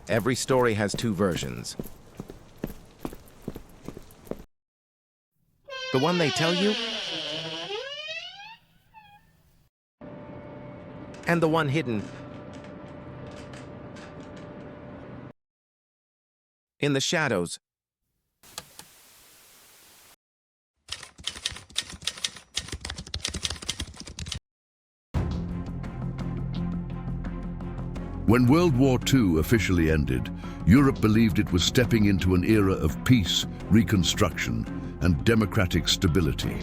Every story has two versions. The one they tell you, and the one hidden in the shadows. When World War II officially ended, Europe believed it was stepping into an era of peace, reconstruction, and democratic stability.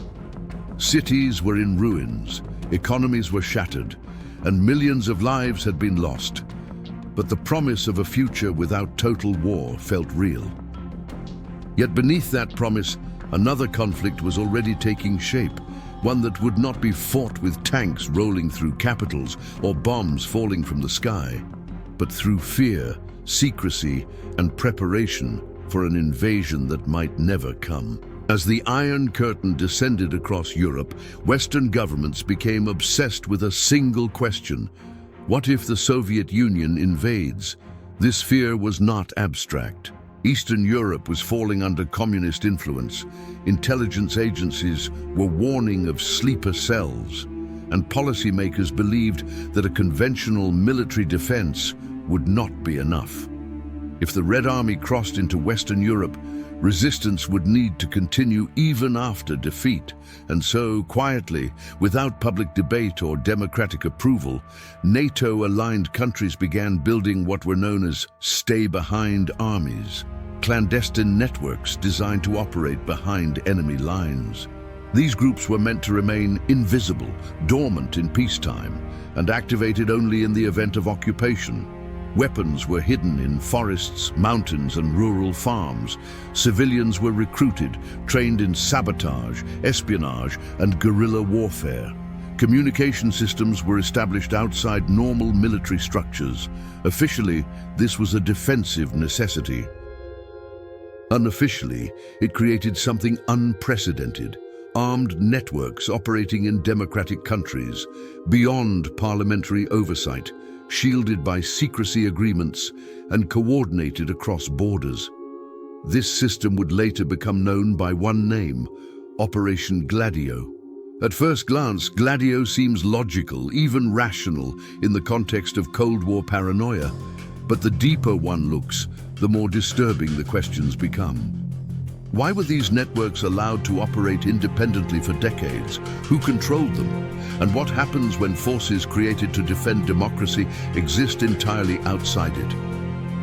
Cities were in ruins, economies were shattered, and millions of lives had been lost. But the promise of a future without total war felt real. Yet beneath that promise, another conflict was already taking shape, one that would not be fought with tanks rolling through capitals or bombs falling from the sky, but through fear, secrecy, and preparation for an invasion that might never come. As the Iron Curtain descended across Europe, Western governments became obsessed with a single question: what if the Soviet Union invades? This fear was not abstract. Eastern Europe was falling under communist influence. Intelligence agencies were warning of sleeper cells, and policymakers believed that a conventional military defense would not be enough. If the Red Army crossed into Western Europe, resistance would need to continue even after defeat. And so, quietly, without public debate or democratic approval, NATO-aligned countries began building what were known as stay-behind armies, clandestine networks designed to operate behind enemy lines. These groups were meant to remain invisible, dormant in peacetime, and activated only in the event of occupation. Weapons were hidden in forests, mountains, and rural farms. Civilians were recruited, trained in sabotage, espionage, and guerrilla warfare. Communication systems were established outside normal military structures. Officially, this was a defensive necessity. Unofficially, it created something unprecedented: armed networks operating in democratic countries, beyond parliamentary oversight, shielded by secrecy agreements and coordinated across borders. This system would later become known by one name: Operation Gladio. At first glance, Gladio seems logical, even rational, in the context of Cold War paranoia. But the deeper one looks, the more disturbing the questions become. Why were these networks allowed to operate independently for decades? Who controlled them? And what happens when forces created to defend democracy exist entirely outside it?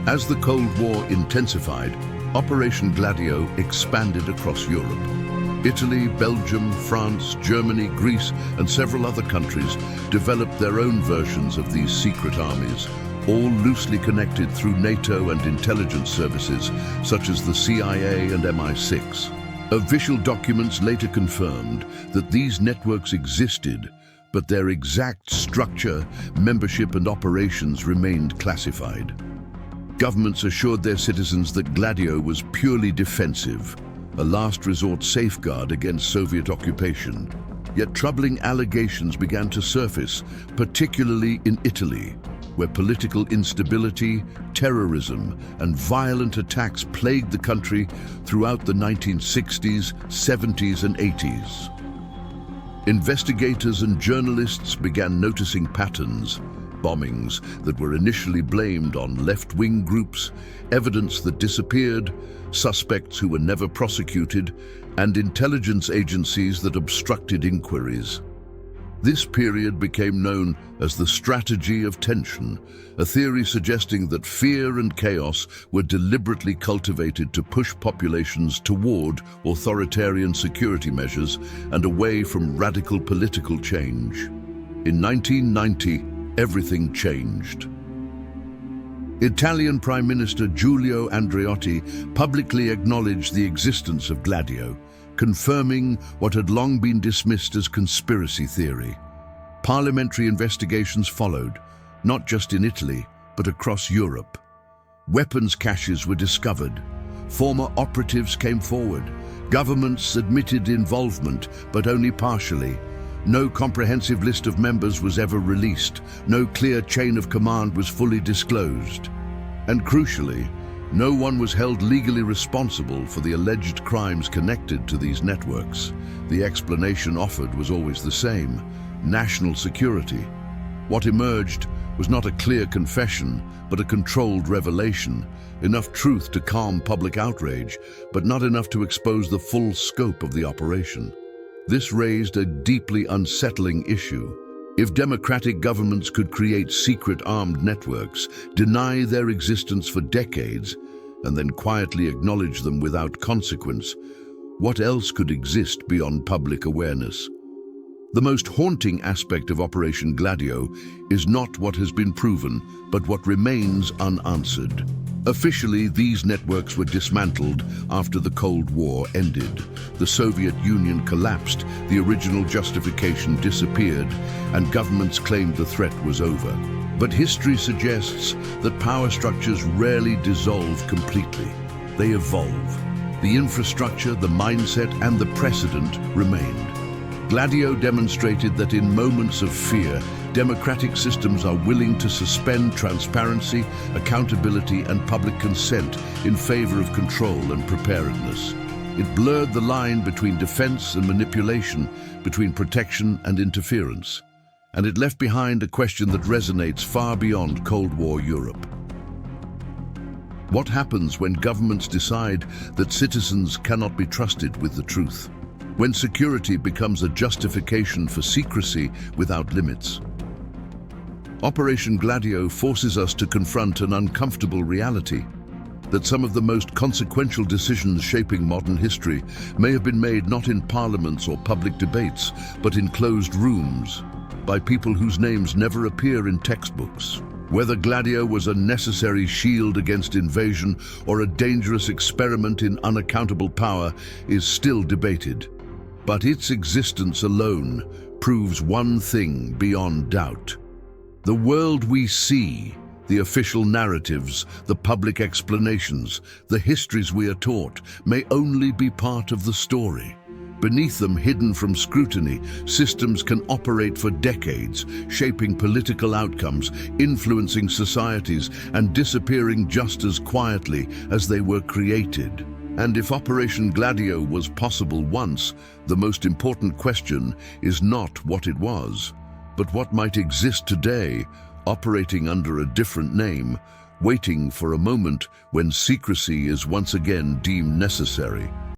As the Cold War intensified, Operation Gladio expanded across Europe. Italy, Belgium, France, Germany, Greece, and several other countries developed their own versions of these secret armies, all loosely connected through NATO and intelligence services, such as the CIA and MI6. Official documents later confirmed that these networks existed, but their exact structure, membership, and operations remained classified. Governments assured their citizens that Gladio was purely defensive, a last resort safeguard against Soviet occupation. Yet troubling allegations began to surface, particularly in Italy, where political instability, terrorism, and violent attacks plagued the country throughout the 1960s, 70s, and 80s. Investigators and journalists began noticing patterns: bombings that were initially blamed on left-wing groups, evidence that disappeared, suspects who were never prosecuted, and intelligence agencies that obstructed inquiries. This period became known as the strategy of tension, a theory suggesting that fear and chaos were deliberately cultivated to push populations toward authoritarian security measures and away from radical political change. In 1990, everything changed. Italian Prime Minister Giulio Andreotti publicly acknowledged the existence of Gladio, confirming what had long been dismissed as conspiracy theory. Parliamentary investigations followed, not just in Italy, but across Europe. Weapons caches were discovered. Former operatives came forward. Governments admitted involvement, but only partially. No comprehensive list of members was ever released. No clear chain of command was fully disclosed. And crucially, no one was held legally responsible for the alleged crimes connected to these networks. The explanation offered was always the same: national security. What emerged was not a clear confession, but a controlled revelation, enough truth to calm public outrage, but not enough to expose the full scope of the operation. This raised a deeply unsettling issue. If democratic governments could create secret armed networks, deny their existence for decades, and then quietly acknowledge them without consequence, what else could exist beyond public awareness? The most haunting aspect of Operation Gladio is not what has been proven, but what remains unanswered. Officially, these networks were dismantled after the Cold War ended. The Soviet Union collapsed, the original justification disappeared, and governments claimed the threat was over. But history suggests that power structures rarely dissolve completely. They evolve. The infrastructure, the mindset, and the precedent remained. Gladio demonstrated that in moments of fear, democratic systems are willing to suspend transparency, accountability, and public consent in favor of control and preparedness. It blurred the line between defense and manipulation, between protection and interference. And it left behind a question that resonates far beyond Cold War Europe. What happens when governments decide that citizens cannot be trusted with the truth? When security becomes a justification for secrecy without limits? Operation Gladio forces us to confront an uncomfortable reality: that some of the most consequential decisions shaping modern history may have been made not in parliaments or public debates, but in closed rooms, by people whose names never appear in textbooks. Whether Gladio was a necessary shield against invasion or a dangerous experiment in unaccountable power is still debated. But its existence alone proves one thing beyond doubt. The world we see, the official narratives, the public explanations, the histories we are taught, may only be part of the story. Beneath them, hidden from scrutiny, systems can operate for decades, shaping political outcomes, influencing societies, and disappearing just as quietly as they were created. And if Operation Gladio was possible once, the most important question is not what it was, but what might exist today, operating under a different name, waiting for a moment when secrecy is once again deemed necessary.